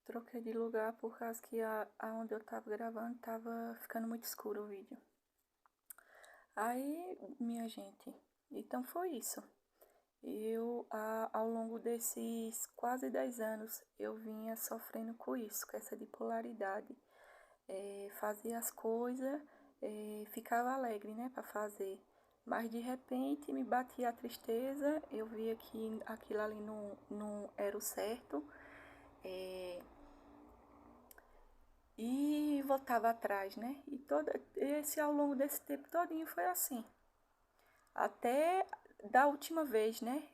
Troquei de lugar por causa que aonde eu tava gravando tava ficando muito escuro o vídeo. Aí, minha gente, então foi isso. Ao longo desses quase 10 anos, eu vinha sofrendo com isso, com essa bipolaridade. Fazia as coisas, ficava alegre, né, para fazer. Mas de repente me batia a tristeza, eu via que aquilo ali não era o certo. É, e voltava atrás, né? E ao longo desse tempo todinho foi assim. Até da última vez, né?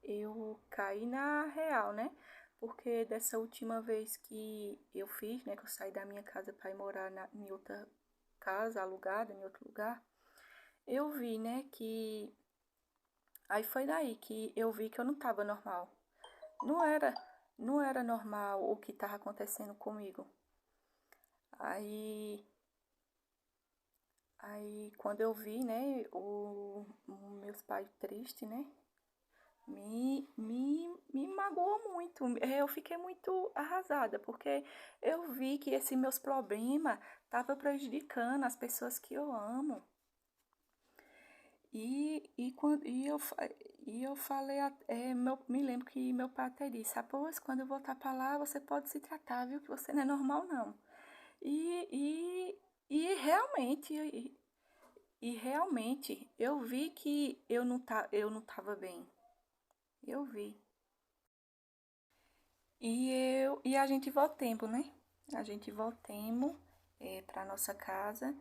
Eu caí na real, né? Porque dessa última vez que eu fiz, né? Que eu saí da minha casa para ir morar em outra casa alugada, em outro lugar, eu vi, né? Que aí foi daí que eu vi que eu não estava normal. Não era, não era normal o que estava acontecendo comigo. Aí Aí, quando eu vi, né, meus pais tristes, né, me magoou muito. Eu fiquei muito arrasada, porque eu vi que esses meus problemas estavam prejudicando as pessoas que eu amo. E eu falei, me lembro que meu pai até disse, após quando eu voltar para lá, você pode se tratar, viu, que você não é normal, não. E, e, e realmente, E realmente eu vi que eu não estava bem. Eu vi. E a gente voltemos, né? A gente voltemos para nossa casa.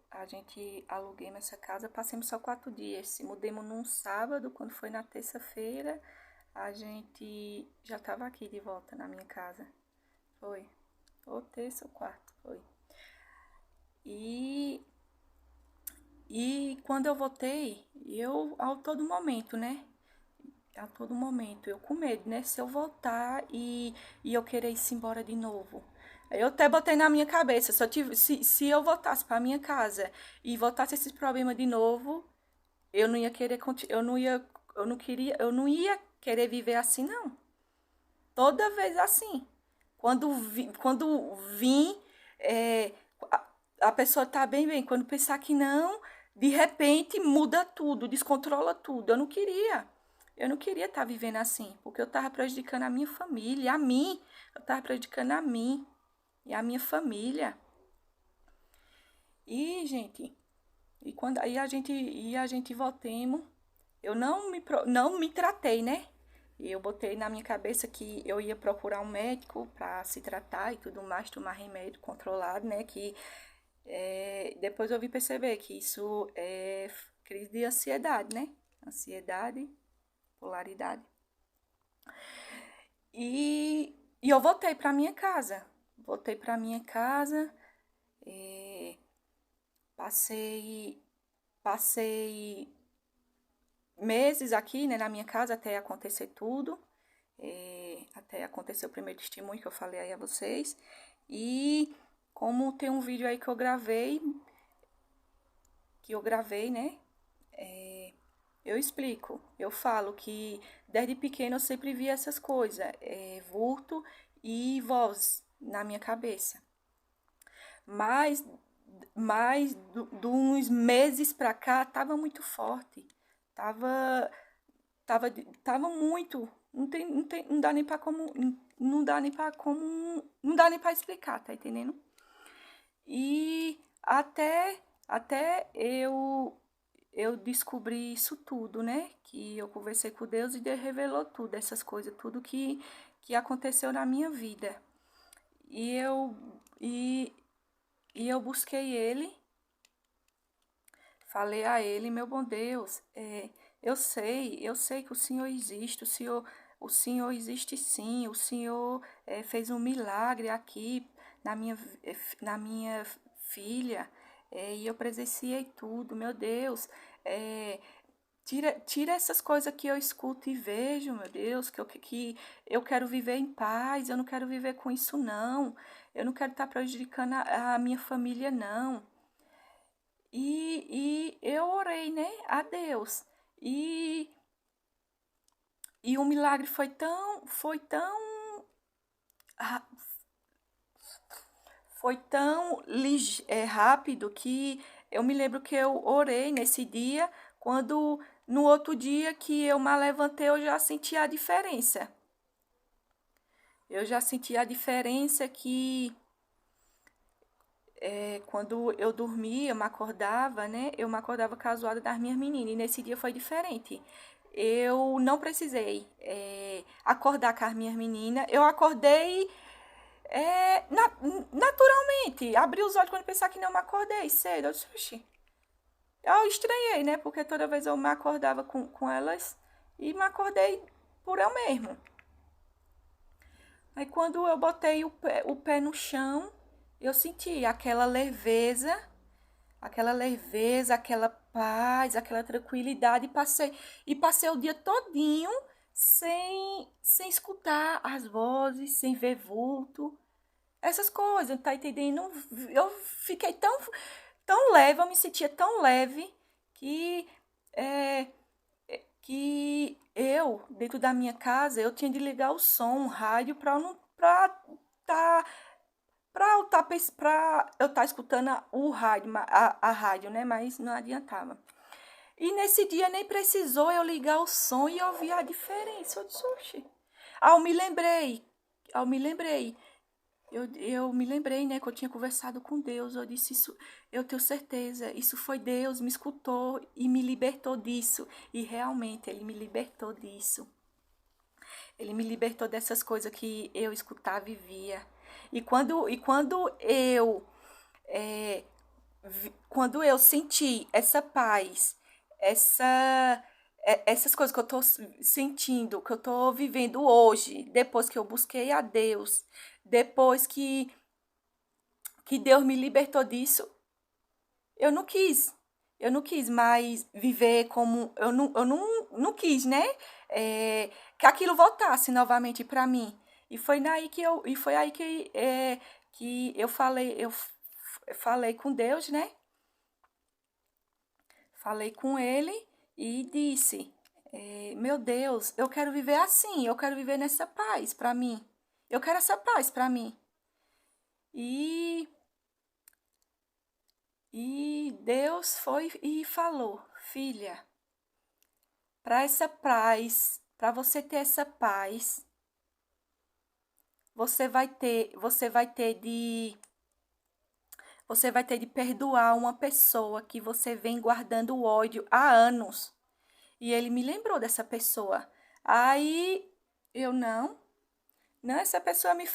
A gente aluguei essa casa, passemos só 4 dias. Se mudemos num sábado, quando foi na terça-feira, a gente já estava aqui de volta na minha casa. Foi. Ou terça ou quarta, foi. E E quando eu voltei, eu a todo momento, né? A todo momento, eu com medo, né? Se eu voltar e eu querer ir embora de novo. Eu até botei na minha cabeça, se eu voltasse para minha casa e voltasse esses problemas de novo, eu não ia querer, eu não ia querer viver assim, não. Toda vez assim. Quando vim, é, a pessoa tá bem. Quando pensar que não, de repente muda tudo, descontrola tudo. Eu não queria. Eu não queria estar vivendo assim, porque eu estava prejudicando a minha família, a mim. Eu estava prejudicando a mim e a minha família. E, gente, a gente voltemos, eu não me tratei, né? Eu botei na minha cabeça que eu ia procurar um médico para se tratar e tudo mais, tomar remédio controlado, né? Que depois eu vim perceber que isso é crise de ansiedade, né? Ansiedade, polaridade. E eu voltei para minha casa. Voltei para minha casa, eh, passei, passei meses aqui, né, na minha casa até acontecer tudo. Até acontecer o primeiro testemunho que eu falei aí a vocês. E como tem um vídeo aí que eu gravei, né? Eu explico, eu falo que desde pequeno eu sempre vi essas coisas, vulto e voz na minha cabeça. Mas, de uns meses pra cá, tava muito forte. Tava, tava muito. Não dá nem pra como. Não dá nem pra como. Não dá nem pra explicar, tá entendendo? E até eu descobri isso tudo, né? Que eu conversei com Deus e Deus revelou tudo, essas coisas, tudo que aconteceu na minha vida. E eu, e, e eu busquei Ele, falei a Ele, meu bom Deus, eu sei que o Senhor existe, o Senhor existe sim, o Senhor fez um milagre aqui na minha filha, e eu presenciei tudo, meu Deus, é, tira essas coisas que eu escuto e vejo, meu Deus, que eu quero viver em paz, eu não quero viver com isso, não. Eu não quero estar prejudicando a minha família, não. E eu orei, né, a Deus. E, e o milagre foi tão ah, foi tão rápido que eu me lembro que eu orei nesse dia, quando no outro dia que eu me levantei, eu já senti a diferença. Eu já senti a diferença que quando eu dormia, eu me acordava, né? Eu me acordava casuada das minhas meninas. E nesse dia foi diferente. Eu não precisei acordar com as minhas meninas. Eu acordei naturalmente. Abri os olhos quando pensar que não me acordei cedo. Eu disse, "Oxi." Eu estranhei, né? Porque toda vez eu me acordava com elas e me acordei por eu mesmo. Aí quando eu botei o pé no chão, eu senti aquela leveza, aquela paz, aquela tranquilidade e passei o dia todinho sem escutar as vozes, sem ver vulto, essas coisas, tá entendendo? Eu fiquei tão leve, eu me sentia tão leve que é, dentro da minha casa, eu tinha de ligar o som, o rádio, para não tá pra eu estar escutando o rádio, a rádio, né? Mas não adiantava. E nesse dia nem precisou eu ligar o som e ouvir a diferença. Eu disse, oxi. Ah, eu me lembrei. Eu me lembrei, né, que eu tinha conversado com Deus. Eu disse, isso, eu tenho certeza, isso foi Deus, me escutou e me libertou disso. E realmente, Ele me libertou disso. Ele me libertou dessas coisas que eu escutava e via. E quando é, quando eu senti essa paz, essas coisas que eu tô sentindo, que eu tô vivendo hoje, depois que eu busquei a Deus, depois que Deus me libertou disso, eu não quis. Eu não quis mais viver como. Eu não quis, né? Que aquilo voltasse novamente para mim. E foi aí que eu falei com Deus, né? Falei com ele e disse: meu Deus, eu quero viver assim, eu quero viver nessa paz para mim. Eu quero essa paz para mim. E, e Deus foi e falou: filha, para essa paz, para você ter essa paz, você vai ter de perdoar uma pessoa que você vem guardando ódio há anos. E ele me lembrou dessa pessoa. Aí eu não, essa pessoa me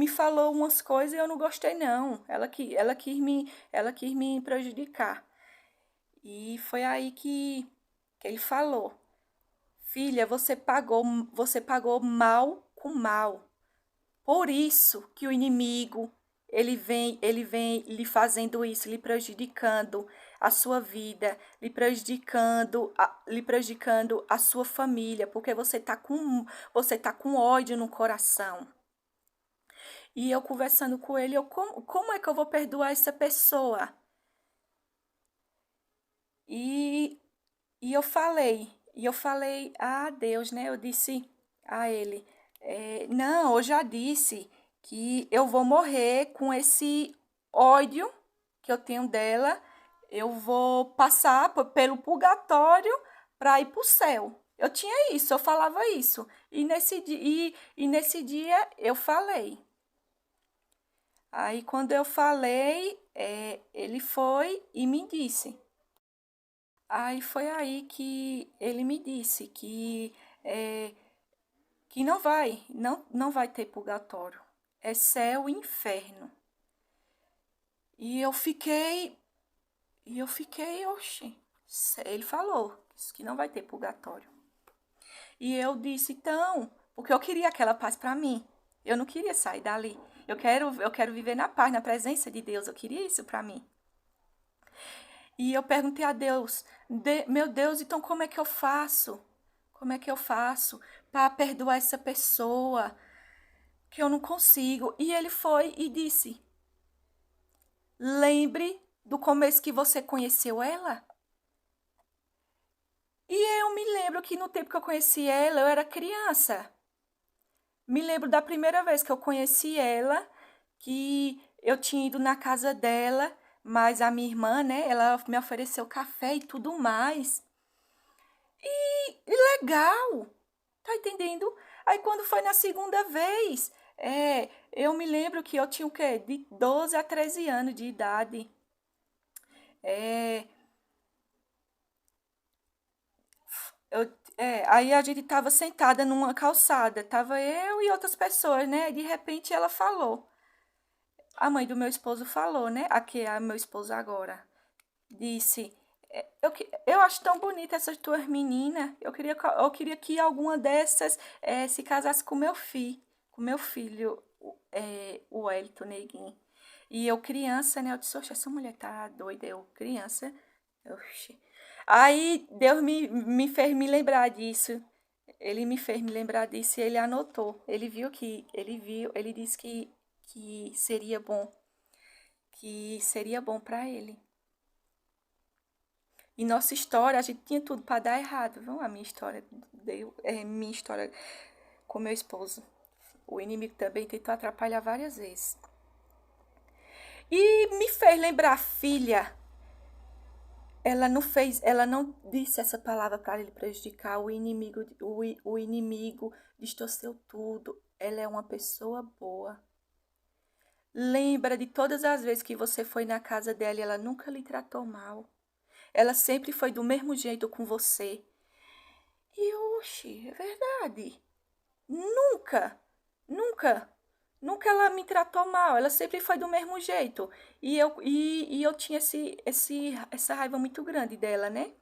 falou umas coisas e eu não gostei não. Ela quis me prejudicar. E foi aí que ele falou: "Filha, você pagou mal com mal. Por isso que o inimigo, ele vem lhe fazendo isso, lhe prejudicando a sua vida, lhe prejudicando a sua família, porque você tá com ódio no coração." E eu conversando com ele, como é que eu vou perdoar essa pessoa? E, e eu falei a Deus, né? Eu disse a ele, não, eu já disse que eu vou morrer com esse ódio que eu tenho dela, eu vou passar pelo purgatório para ir para o céu. Eu tinha isso, eu falava isso. E nesse dia eu falei. Aí quando eu falei, ele foi e me disse. Aí foi aí que ele me disse é, que não vai ter purgatório. É céu e inferno. E oxi. Ele falou que não vai ter purgatório. E eu disse, então, porque eu queria aquela paz para mim. Eu não queria sair dali. Eu quero viver na paz, na presença de Deus. Eu queria isso para mim. E eu perguntei a Deus, meu Deus, então como é que eu faço? Como é que eu faço para perdoar essa pessoa que eu não consigo? E ele foi e disse: lembre do começo que você conheceu ela. E eu me lembro que no tempo que eu conheci ela, eu era criança. Me lembro da primeira vez que eu conheci ela, que eu tinha ido na casa dela, mas a minha irmã, né, ela me ofereceu café e tudo mais. E legal, tá entendendo? Aí quando foi na segunda vez, eu me lembro que eu tinha o quê? De 12 a 13 anos de idade. É, aí a gente tava sentada numa calçada, tava eu e outras pessoas, né? E de repente ela falou. A mãe do meu esposo falou, né? Aqui é meu esposo agora. Disse: eu acho tão bonita essas tuas meninas. Eu queria que alguma dessas se casasse com meu filho, o Wellington Neguinho. E eu criança, né? Eu disse: oxe, essa mulher tá doida. Eu criança. Oxi. Aí Deus me fez me lembrar disso. Ele me fez me lembrar disso e ele anotou. Ele disse que seria bom para ele. E nossa história, a gente tinha tudo para dar errado, viu? A minha história minha história com meu esposo. O inimigo também tentou atrapalhar várias vezes. E me fez lembrar, filha, ela não disse essa palavra para ele prejudicar. O inimigo distorceu tudo. Ela é uma pessoa boa. Lembra de todas as vezes que você foi na casa dela e ela nunca lhe tratou mal. Ela sempre foi do mesmo jeito com você. E, oxe, é verdade. Nunca, nunca, nunca ela me tratou mal. Ela sempre foi do mesmo jeito. E eu tinha essa raiva muito grande dela, né?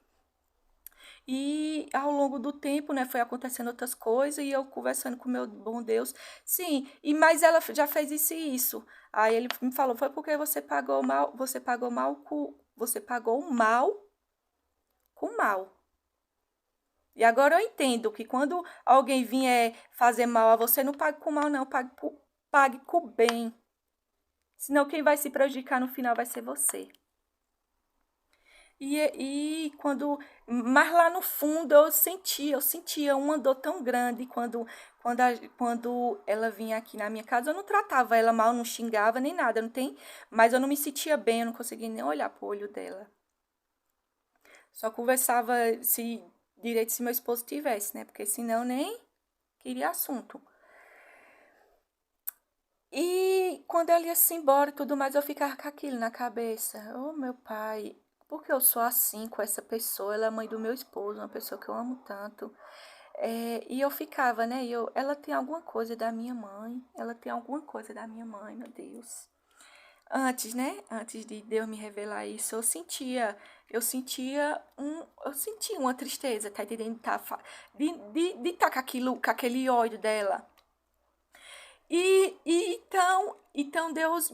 E ao longo do tempo, né, foi acontecendo outras coisas e eu conversando com meu bom Deus. Sim, mas ela já fez isso e isso. Aí ele me falou, foi porque você pagou o mal com mal. E agora eu entendo que quando alguém vier fazer mal a você, não pague com mal, não, pague com bem. Senão quem vai se prejudicar no final vai ser você. E quando. Mas lá no fundo eu sentia uma dor tão grande quando ela vinha aqui na minha casa. Eu não tratava ela mal, não xingava nem nada, não tem. Mas eu não me sentia bem, eu não conseguia nem olhar pro olho dela. Só conversava se direito se meu esposo tivesse, né? Porque senão nem queria assunto. E quando ela ia-se embora e tudo mais, eu ficava com aquilo na cabeça. Oh, meu pai, por que eu sou assim com essa pessoa? Ela é mãe do meu esposo, uma pessoa que eu amo tanto. E eu ficava, né? Ela tem alguma coisa da minha mãe. Ela tem alguma coisa da minha mãe, meu Deus. Antes, né? Antes de Deus me revelar isso, eu sentia uma tristeza, tá entendendo? De estar com aquele ódio dela. Então Deus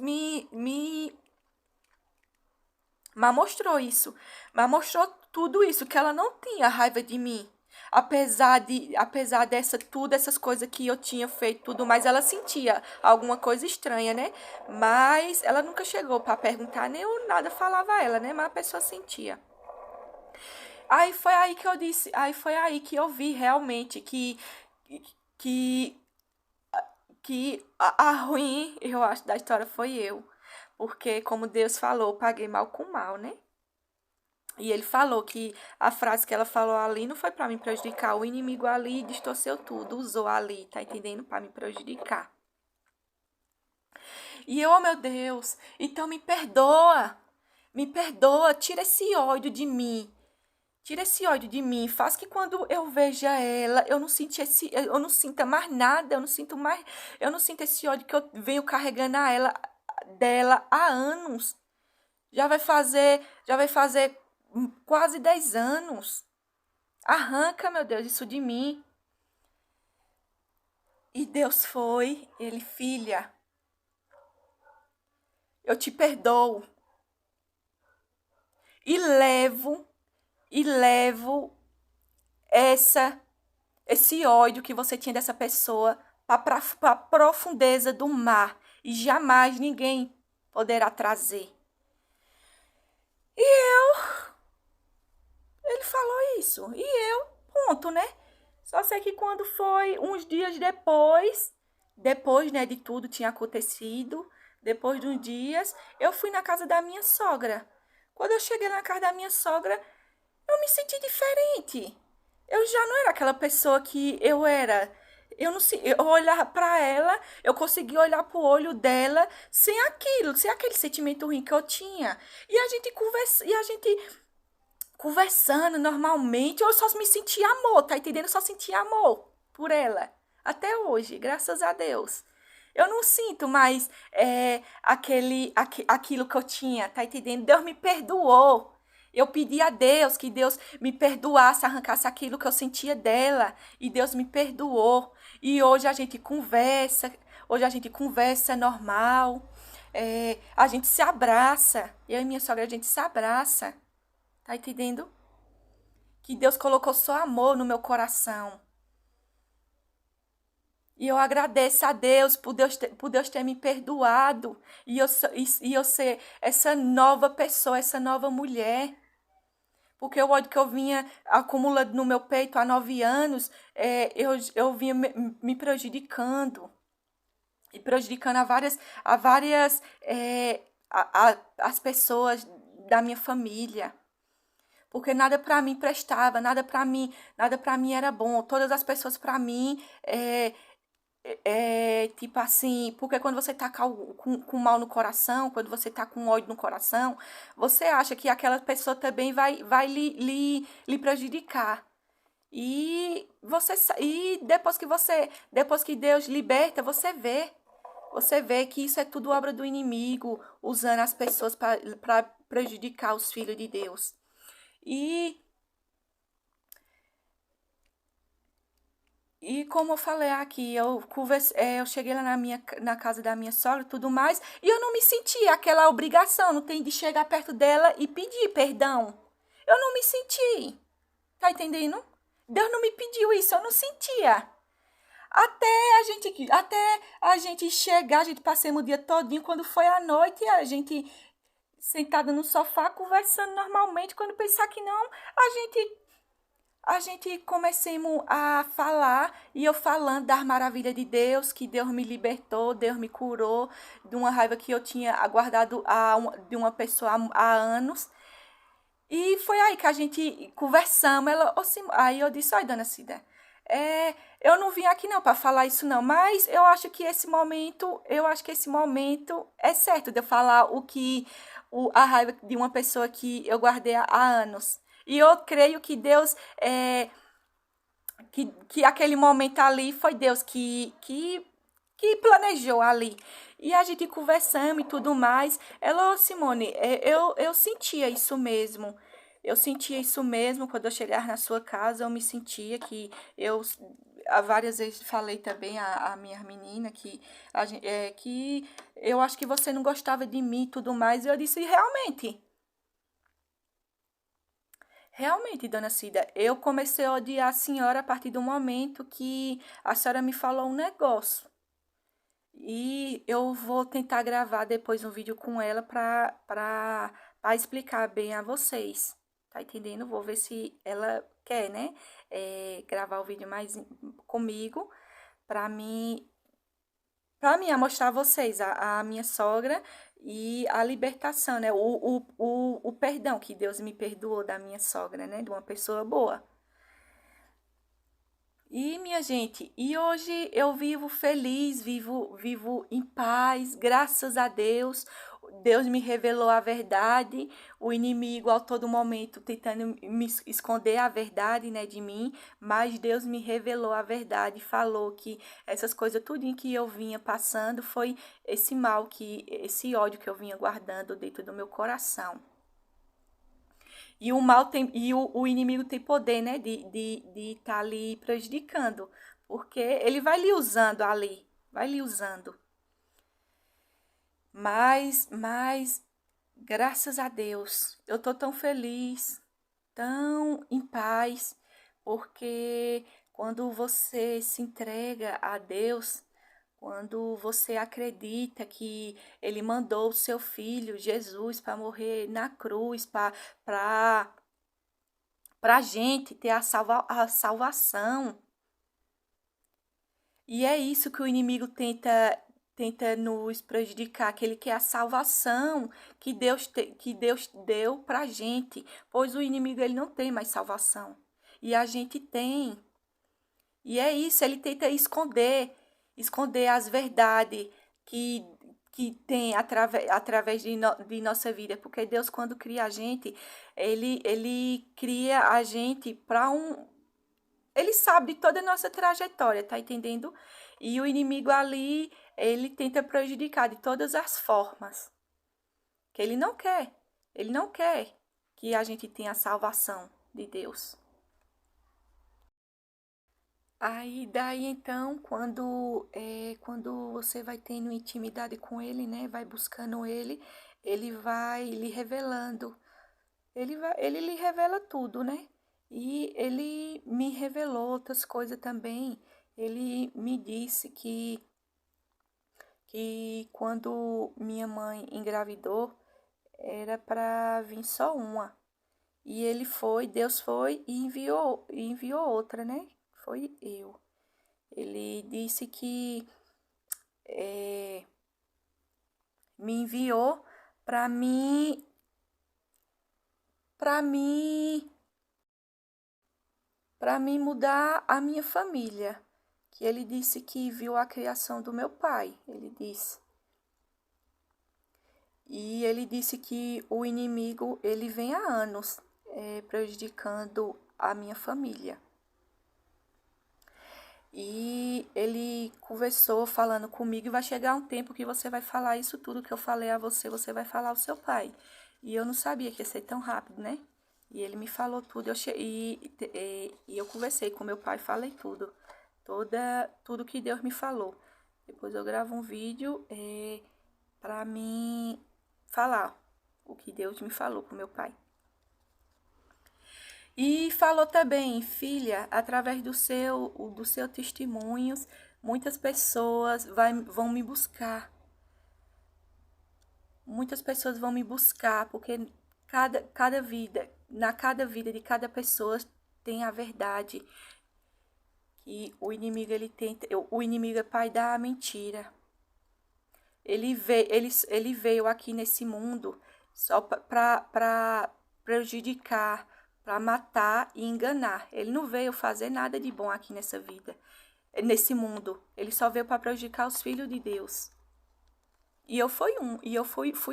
mas mostrou isso. Mas mostrou tudo isso, que ela não tinha raiva de mim. Apesar dessa tudo, essas coisas que eu tinha feito, tudo mais, ela sentia alguma coisa estranha, né? Mas ela nunca chegou para perguntar, nem eu nada falava a ela, né? Mas a pessoa sentia. Aí foi aí que eu disse, aí foi aí que eu vi realmente que que a ruim, eu acho, da história foi eu. Porque, como Deus falou, eu paguei mal com mal, né? E ele falou que a frase que ela falou ali não foi para me prejudicar. O inimigo ali distorceu tudo, usou ali, tá entendendo? Para me prejudicar. E eu, oh meu Deus, então me perdoa. Me perdoa, tira esse ódio de mim. Tira esse ódio de mim, faz que quando eu veja ela, eu não sinta mais nada, eu não sinto esse ódio que eu venho carregando dela há anos. Já vai fazer quase 10 anos. Arranca, meu Deus, isso de mim. E Deus foi, ele, filha, eu te perdoo e levo essa esse ódio que você tinha dessa pessoa para a profundeza do mar e jamais ninguém poderá trazer. Ele falou isso e eu, ponto, né? Só sei que quando foi uns dias depois, Depois, né, de tudo tinha acontecido, depois de uns dias, eu fui na casa da minha sogra. Quando eu cheguei na casa da minha sogra, eu me senti diferente. Eu já não era aquela pessoa que eu era. Eu não sei, eu olhava para ela, eu conseguia olhar pro olho dela sem aquilo, sem aquele sentimento ruim que eu tinha. E a gente conversando normalmente, eu só me sentia amor, tá entendendo? Eu só sentia amor por ela. Até hoje, graças a Deus. Eu não sinto mais aquilo que eu tinha, tá entendendo? Deus me perdoou. Eu pedi a Deus que Deus me perdoasse, arrancasse aquilo que eu sentia dela. E Deus me perdoou. E hoje a gente conversa normal. A gente se abraça. Eu e minha sogra, a gente se abraça. Tá entendendo? Que Deus colocou só amor no meu coração. E eu agradeço a Deus por Deus ter me perdoado. E eu ser essa nova pessoa, essa nova mulher. Porque o ódio que eu vinha acumulando no meu peito há 9 anos, eu vinha me prejudicando. E prejudicando a várias as pessoas da minha família. Porque nada para mim prestava, nada para mim era bom. Todas as pessoas para mim tipo assim, porque quando você tá com mal no coração, quando você tá com ódio no coração, você acha que aquela pessoa também vai lhe prejudicar. E depois que Deus liberta, você vê que isso é tudo obra do inimigo, usando as pessoas para prejudicar os filhos de Deus. E E como eu falei aqui, eu cheguei lá na casa da minha sogra e tudo mais, e eu não me senti aquela obrigação, não tem de chegar perto dela e pedir perdão. Eu não me senti, tá entendendo? Deus não me pediu isso, eu não sentia. Até a gente chegar, a gente passamos o dia todinho, quando foi à noite, a gente sentada no sofá conversando normalmente, quando pensar que não, a gente a gente comecemos a falar e eu falando das maravilhas de Deus, que Deus me libertou, Deus me curou de uma raiva que eu tinha aguardado de uma pessoa há anos. E foi aí que a gente conversamos. Aí eu disse, olha, dona Cida, eu não vim aqui não para falar isso não, mas eu acho que esse momento é certo de eu falar a raiva de uma pessoa que eu guardei há anos. E eu creio que Deus, que aquele momento ali foi Deus que planejou ali. E a gente conversando e tudo mais. Ela, Simone, eu sentia isso mesmo. Eu sentia isso mesmo quando eu chegar na sua casa. Eu me sentia que eu várias vezes falei também à minha menina que eu acho que você não gostava de mim e tudo mais. E eu disse, realmente. Realmente, dona Cida, eu comecei a odiar a senhora a partir do momento que a senhora me falou um negócio. E eu vou tentar gravar depois um vídeo com ela para explicar bem a vocês. Tá entendendo? Vou ver se ela quer, né? Gravar o vídeo mais comigo para mim para mim, mostrar a vocês a minha sogra e a libertação, né? O perdão que Deus me perdoou da minha sogra, né? De uma pessoa boa. E, minha gente, e hoje eu vivo feliz, vivo em paz, graças a Deus. Deus me revelou a verdade, o inimigo a todo momento tentando me esconder a verdade, né, de mim, mas Deus me revelou a verdade, falou que essas coisas, tudinho que eu vinha passando foi esse ódio que eu vinha guardando dentro do meu coração. O inimigo tem poder, né, de tá ali prejudicando, porque ele vai lhe usando ali, vai lhe usando. Mas, graças a Deus, eu tô tão feliz, tão em paz, porque quando você se entrega a Deus, quando você acredita que Ele mandou o seu filho, Jesus, para morrer na cruz, para a gente ter a salvação. E é isso que o inimigo tenta nos prejudicar, que ele quer a salvação que Deus deu pra gente, pois o inimigo ele não tem mais salvação. E a gente tem. E é isso, ele tenta esconder as verdades que, que tem através de nossa vida. Porque Deus, quando cria a gente, ele cria a gente para um. Ele sabe de toda a nossa trajetória, tá entendendo? E o inimigo ali, ele tenta prejudicar de todas as formas. Que ele não quer. Ele não quer que a gente tenha a salvação de Deus. Aí daí então, quando você vai tendo intimidade com ele, né, vai buscando ele, ele vai lhe revelando, ele lhe revela tudo, né? E ele me revelou outras coisas também. Ele me disse que quando minha mãe engravidou, era para vir só uma. E Deus foi e enviou outra, né? Foi eu. Ele disse que me enviou para mim, para mim, para mim mudar a minha família. Que ele disse que viu a criação do meu pai, ele disse. E ele disse que o inimigo, ele vem há anos prejudicando a minha família. E ele conversou falando comigo e vai chegar um tempo que você vai falar isso tudo que eu falei a você, você vai falar ao seu pai. E eu não sabia que ia ser tão rápido, né? E ele me falou tudo, e eu conversei com meu pai, falei tudo, tudo que Deus me falou. Depois eu gravo um vídeo para mim falar o que Deus me falou com meu pai. E falou também, filha, através do seu testemunhos, muitas pessoas vão me buscar. Muitas pessoas vão me buscar, porque cada vida de cada pessoa tem a verdade. Que o inimigo ele tenta, o inimigo é pai da mentira. Ele veio aqui nesse mundo só para prejudicar, para matar e enganar. Ele não veio fazer nada de bom aqui nessa vida, nesse mundo. Ele só veio para prejudicar os filhos de Deus. E eu fui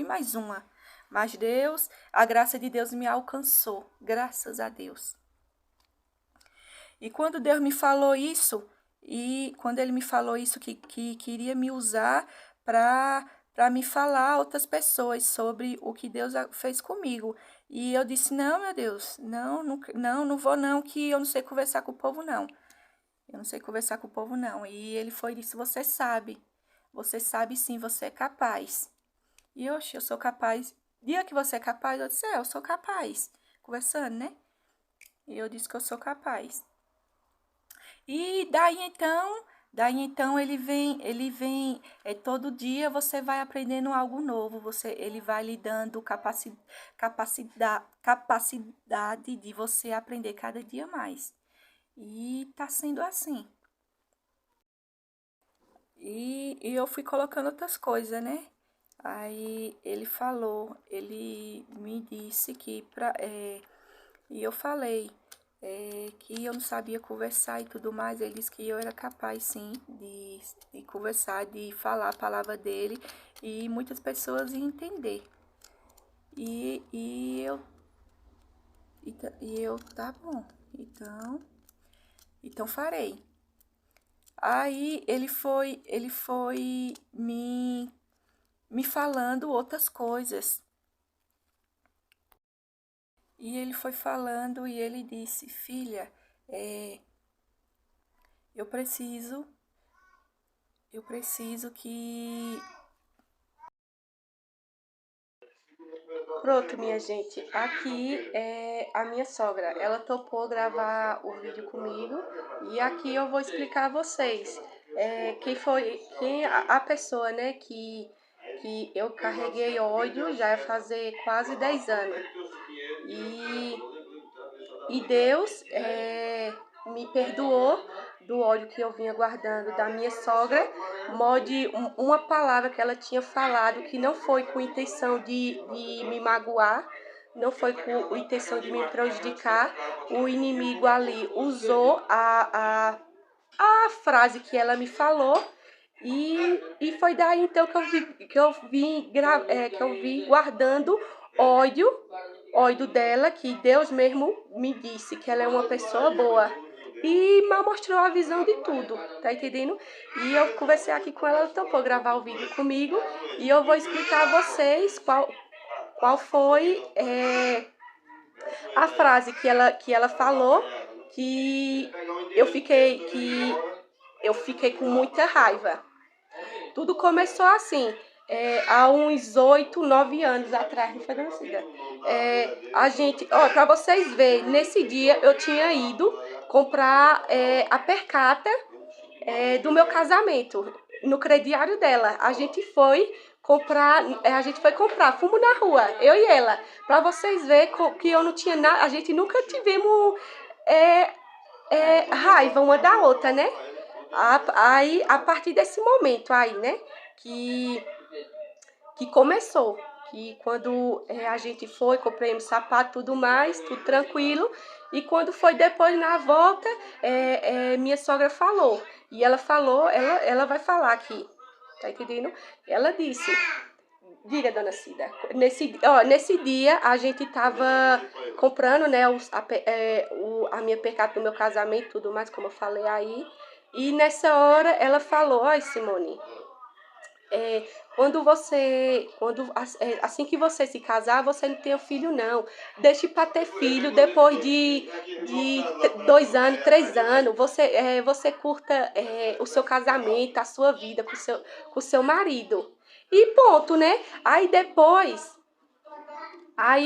mais uma. Mas Deus, a graça de Deus me alcançou, graças a Deus. E quando Deus me falou isso, e quando ele me falou isso, que queria me usar para me falar a outras pessoas sobre o que Deus fez comigo. E eu disse, não, meu Deus, não vou não, que eu não sei conversar com o povo, não. Eu não sei conversar com o povo, não. E ele foi e disse, você sabe sim, você é capaz. E oxe, eu sou capaz. Dia que você é capaz, eu disse, eu sou capaz. Conversando, né? E eu disse que eu sou capaz. E daí então ele vem, todo dia você vai aprendendo algo novo, ele vai lhe dando capacidade de você aprender cada dia mais. E tá sendo assim. E eu fui colocando outras coisas, né? Aí ele me disse e eu falei que eu não sabia conversar e tudo mais. Ele disse que eu era capaz, sim, de conversar, de falar a palavra dele e muitas pessoas iam entender. E, e eu, tá bom, então farei. Aí ele foi me falando outras coisas. E ele foi falando e ele disse, filha, eu preciso, eu preciso que... Pronto, minha gente, aqui é a minha sogra. Ela topou gravar o vídeo comigo e aqui eu vou explicar a vocês quem a pessoa, né, que eu carreguei ódio já vai fazer quase 10 anos. E Deus me perdoou do ódio que eu vinha guardando da minha sogra, molde uma palavra que ela tinha falado que não foi com intenção de me magoar, não foi com intenção de me prejudicar. O inimigo ali usou a frase que ela me falou e foi daí então que eu vim guardando ódio, ódio dela, que Deus mesmo me disse que ela é uma pessoa boa. E mal mostrou a visão de tudo, tá entendendo? E eu conversei aqui com ela, ela topou gravar o vídeo comigo e eu vou explicar a vocês qual foi a frase que ela falou que eu fiquei com muita raiva. Tudo começou assim, há uns 8, 9 anos atrás, não foi, dona Cida? A gente, ó, pra vocês verem, nesse dia eu tinha ido comprar a percata do meu casamento, no crediário dela. A gente foi comprar fumo na rua, eu e ela, pra vocês verem que eu não tinha nada, a gente nunca tivemos raiva uma da outra, né? Aí, a partir desse momento aí, né, que começou, que quando a gente foi, comprei um sapato, tudo mais, tudo tranquilo, e quando foi depois na volta, minha sogra falou, e ela falou, ela vai falar aqui, tá entendendo? Ela disse, diga, dona Cida, nesse dia a gente tava comprando, né, a minha percata do meu casamento, tudo mais, como eu falei aí, e nessa hora ela falou, ai Simone, assim que você se casar, você não tem filho não, deixe para ter filho depois de 2 anos, 3 anos, você curta o seu casamento, a sua vida com o seu marido, e ponto, né? Aí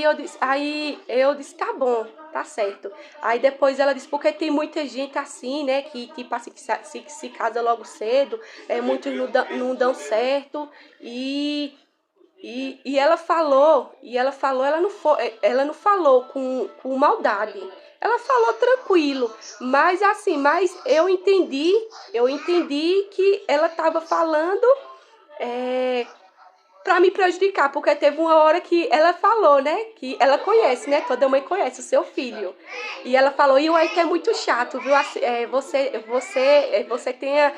eu disse, tá bom, tá certo. Aí depois ela disse, porque tem muita gente assim, né, que tipo assim, que se casa logo cedo, muitos não dão certo, ela não falou com maldade. Ela falou tranquilo, mas eu entendi que ela estava falando para me prejudicar, porque teve uma hora que ela falou, né, que ela conhece, né, toda mãe conhece o seu filho, e ela falou, e o Aite é muito chato, viu, você tenha,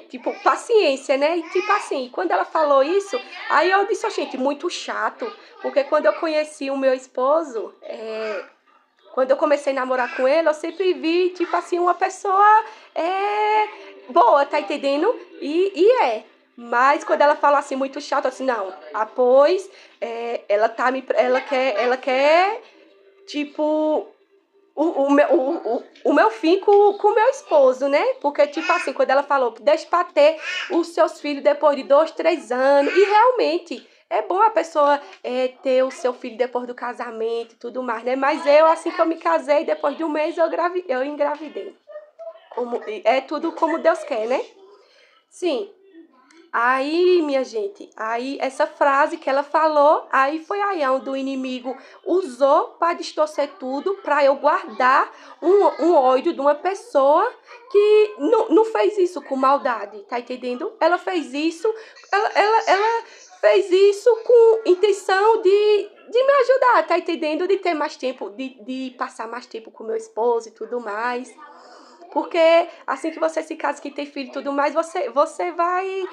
tipo, paciência, né, e tipo assim, quando ela falou isso, aí eu disse, gente, muito chato, porque quando eu conheci o meu esposo, quando eu comecei a namorar com ele, eu sempre vi, tipo assim, uma pessoa boa, tá entendendo? Mas quando ela fala assim, muito chato, assim, não. Pois, ela quer, tipo, o meu fim com o meu esposo, né? Porque, tipo assim, quando ela falou, deixa pra ter os seus filhos depois de 2, 3 anos. E realmente, é bom a pessoa ter o seu filho depois do casamento e tudo mais, né? Mas eu, assim que eu me casei, depois de um mês eu engravidei. É tudo como Deus quer, né? Sim. Aí, minha gente, aí essa frase que ela falou, aí foi aí onde o inimigo usou para distorcer tudo, para eu guardar um ódio de uma pessoa que não fez isso com maldade, tá entendendo? Ela fez isso com intenção de me ajudar, tá entendendo? De ter mais tempo, de passar mais tempo com meu esposo e tudo mais. Porque assim que você se casa, que tem filho e tudo mais, você vai.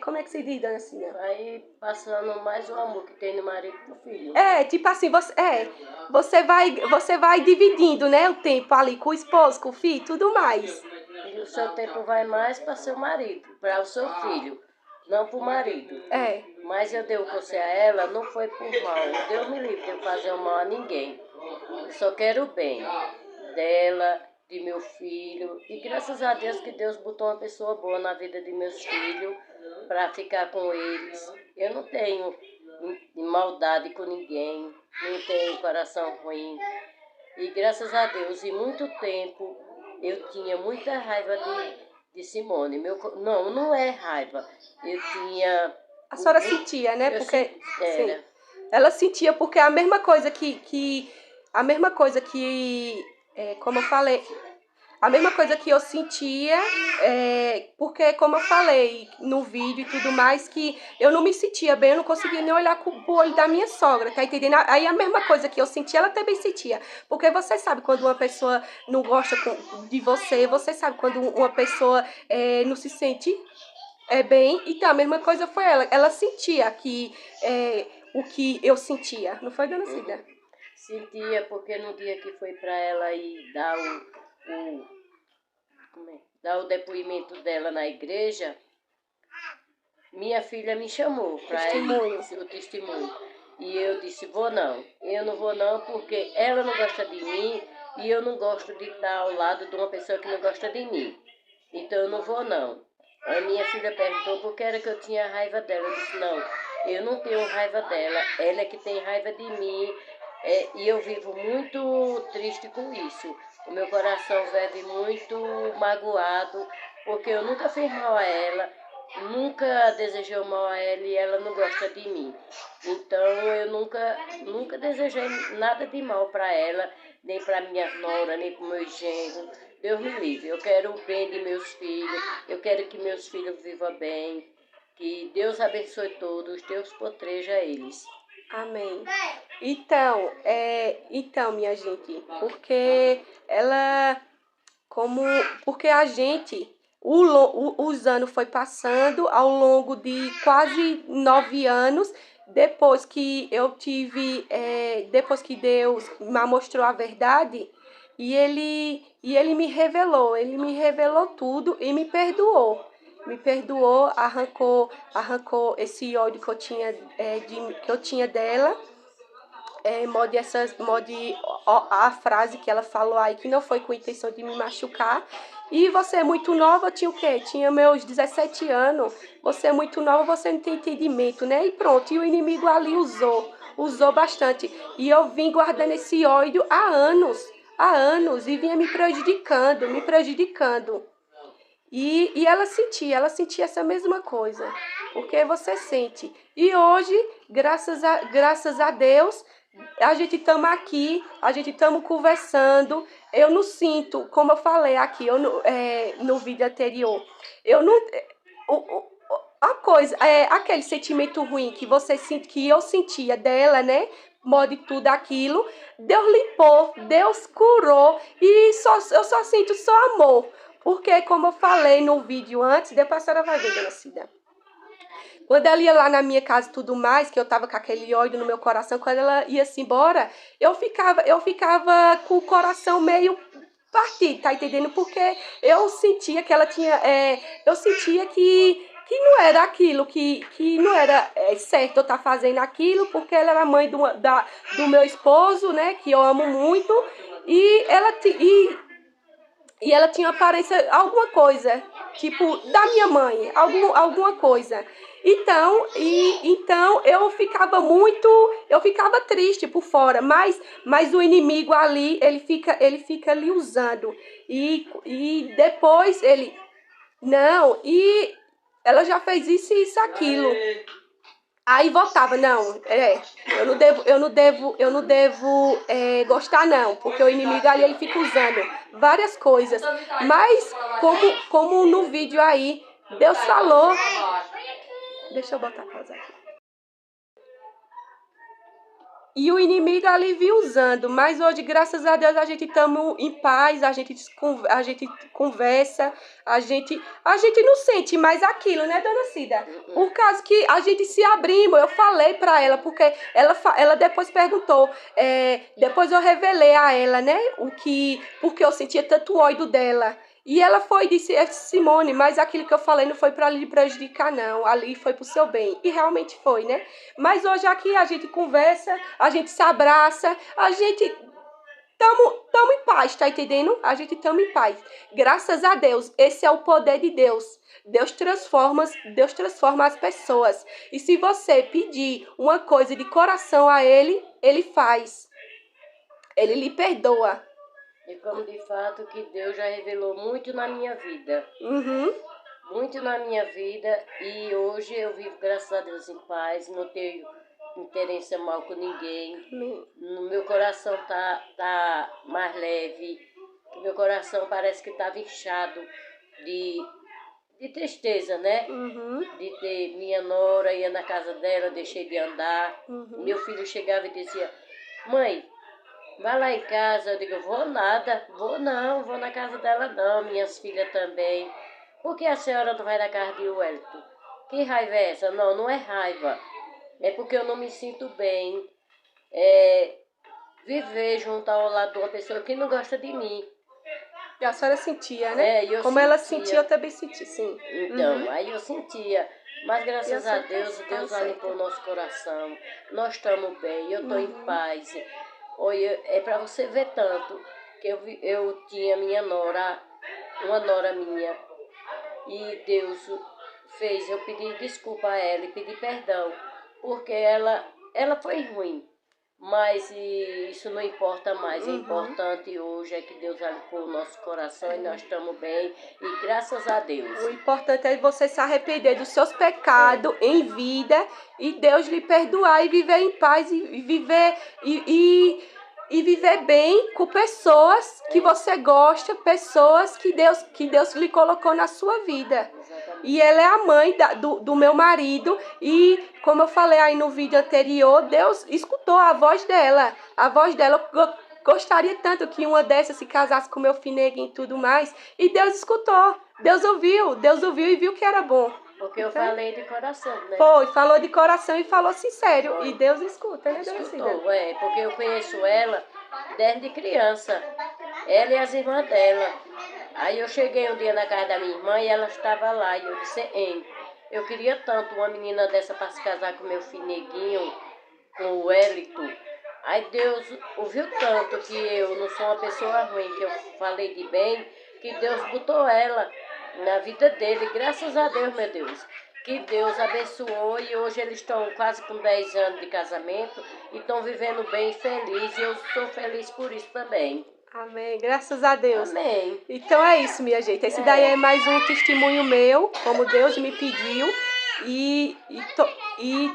Como é que se diz, dona Cida? Vai passando mais o amor que tem no marido pro filho. Tipo assim, você vai dividindo, né, o tempo ali com o esposo, com o filho e tudo mais. E o seu tempo vai mais para seu marido, para o seu filho, não para o marido. Mas eu dei o conselho a ela, não foi por mal. Deus me livre de eu fazer mal a ninguém. Eu só quero o bem dela, de meu filho. E graças a Deus que Deus botou uma pessoa boa na vida de meus filhos para ficar com eles. Eu não tenho maldade com ninguém, não tenho coração ruim. E graças a Deus, em muito tempo, eu tinha muita raiva de Simone. Não é raiva. Eu tinha... A senhora sentia, né? Porque sim, ela sentia, porque a mesma coisa como eu falei, a mesma coisa que eu sentia, porque como eu falei no vídeo e tudo mais, que eu não me sentia bem, eu não conseguia nem olhar pro olho da minha sogra, tá entendendo? Aí a mesma coisa que eu sentia, ela também sentia. Porque você sabe quando uma pessoa não gosta de você, você sabe quando uma pessoa não se sente bem, então a mesma coisa foi ela. Ela sentia que o que eu sentia, não foi, dona Cida? Sentia, porque no dia que foi para ela ir dar dar o depoimento dela na igreja, minha filha me chamou para ir o testemunho. E eu disse, vou não. Eu não vou não porque ela não gosta de mim e eu não gosto de estar ao lado de uma pessoa que não gosta de mim. Então eu não vou não. A minha filha perguntou por que era que eu tinha raiva dela. Eu disse, não, eu não tenho raiva dela. Ela é que tem raiva de mim. E eu vivo muito triste com isso. O meu coração vive muito magoado, porque eu nunca fiz mal a ela, nunca desejei o mal a ela e ela não gosta de mim. Então eu nunca desejei nada de mal para ela, nem para minha nora, nem para meus genros. Deus me livre. Eu quero o bem de meus filhos, eu quero que meus filhos vivam bem, que Deus abençoe todos, Deus proteja eles. Amém. Então, minha gente, porque a gente, os anos foi passando ao longo de quase 9 anos, depois que Deus me mostrou a verdade, e ele me revelou tudo e me perdoou. Me perdoou, arrancou esse ódio que eu tinha dela. A frase que ela falou aí, que não foi com a intenção de me machucar. E você é muito nova, eu tinha o quê? Tinha meus 17 anos. Você é muito nova, você não tem entendimento, né? E pronto, e o inimigo ali usou bastante. E eu vim guardando esse ódio há anos, e vinha me prejudicando. E ela sentia essa mesma coisa, porque você sente. E hoje, graças a Deus, a gente estamos aqui, a gente estamos conversando. Eu não sinto, como eu falei aqui no vídeo anterior, eu não. A coisa, aquele sentimento ruim que você sente, que eu sentia dela, né? Modo de tudo aquilo, Deus limpou, Deus curou, e eu só sinto só amor. Porque, como eu falei no vídeo antes, depois a senhora vai ver, dona Cida. Quando ela ia lá na minha casa e tudo mais, que eu tava com aquele ódio no meu coração, quando ela ia-se embora, eu ficava com o coração meio partido, tá entendendo? Porque eu sentia que ela tinha. Eu sentia que não era aquilo, que não era certo eu estar fazendo aquilo, porque ela era mãe do meu esposo, né? Que eu amo muito, e ela tinha aparência, alguma coisa, tipo, da minha mãe, alguma coisa. Então eu ficava triste por fora, mas o inimigo ali, ele fica ali usando. E depois não, e ela já fez isso e isso, aquilo. Aí voltava, não, eu não devo gostar não, porque o inimigo ali, ele fica usando várias coisas. Mas, como no vídeo aí, Deus falou. Deixa eu botar a pausa aqui. E o inimigo ali vinha usando, mas hoje, graças a Deus, a gente estamos em paz, a gente conversa, a gente não sente mais aquilo, né, dona Cida? Por causa que a gente se abrimos, eu falei pra ela, porque ela depois perguntou, depois eu revelei a ela, né, porque eu sentia tanto ódio dela. E ela disse, Simone, mas aquilo que eu falei não foi para lhe prejudicar, não. Ali foi pro seu bem. E realmente foi, né? Mas hoje aqui a gente conversa, a gente se abraça, a gente tamo em paz, tá entendendo? A gente tamo em paz. Graças a Deus, esse é o poder de Deus. Deus transforma as pessoas. E se você pedir uma coisa de coração a Ele, Ele faz. Ele lhe perdoa. E como de fato que Deus já revelou muito na minha vida. Uhum. Muito na minha vida. E hoje eu vivo, graças a Deus, em paz. Não tenho interesse mal com ninguém. No meu coração tá mais leve. Meu coração parece que estava inchado de tristeza, né? De ter minha nora, ia na casa dela, deixei de andar. Meu filho chegava e dizia, mãe, vai lá em casa. Eu digo, vou nada, vou não, vou na casa dela não, minhas filhas também. Por que a senhora não vai na casa de Wellington? Que raiva é essa? Não, não é raiva. É porque eu não me sinto bem. Viver junto ao lado de uma pessoa que não gosta de mim. E a senhora sentia, né? Eu Como sentia. Ela sentia, eu também senti, sim. Então, aí eu sentia. Mas graças a Deus, Deus limpou o nosso coração. Nós estamos bem, eu estou em paz. Olha, é para você ver tanto que eu tinha minha nora, uma nora minha, e Deus fez eu pedir desculpa a ela e pedir perdão, porque ela foi ruim. Mas isso não importa mais, o importante hoje é que Deus limpou o nosso coração e nós estamos bem, e graças a Deus. O importante é você se arrepender dos seus pecados em vida e Deus lhe perdoar e viver em paz e viver viver bem com pessoas que você gosta, pessoas que Deus lhe colocou na sua vida. E ela é a mãe do meu marido e, como eu falei aí no vídeo anterior, Deus escutou a voz dela. A voz dela, eu gostaria tanto que uma dessas se casasse com meu fineguinho e tudo mais. E Deus escutou, Deus ouviu e viu que era bom. Porque eu falei de coração, né? Falou de coração e falou sincero. Foi. E Deus escuta, né, Escutou, porque eu conheço ela desde criança. Ela e as irmãs dela. Aí eu cheguei um dia na casa da minha irmã e ela estava lá. E eu disse, hein, eu queria tanto uma menina dessa para se casar com meu fineguinho, com o Wellington. Aí Deus ouviu tanto que eu não sou uma pessoa ruim, que eu falei de bem, que Deus botou ela na vida dele. Graças a Deus, meu Deus. Que Deus abençoou e hoje eles estão quase com 10 anos de casamento e estão vivendo bem e felizes. E eu sou feliz por isso também. Amém. Graças a Deus. Amém. Então é isso, minha gente. Esse daí é mais um testemunho meu, como Deus me pediu. E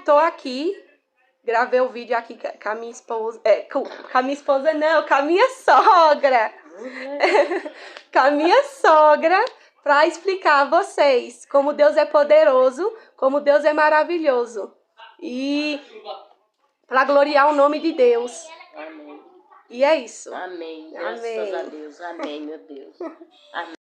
tô aqui. Gravei o vídeo aqui com a minha esposa. Com a minha esposa não, com a minha sogra. Com a minha sogra. Para explicar a vocês como Deus é poderoso, como Deus é maravilhoso. E para gloriar o nome de Deus. Amém. E é isso. Amém. Graças a Deus. Amém, meu Deus. Amém.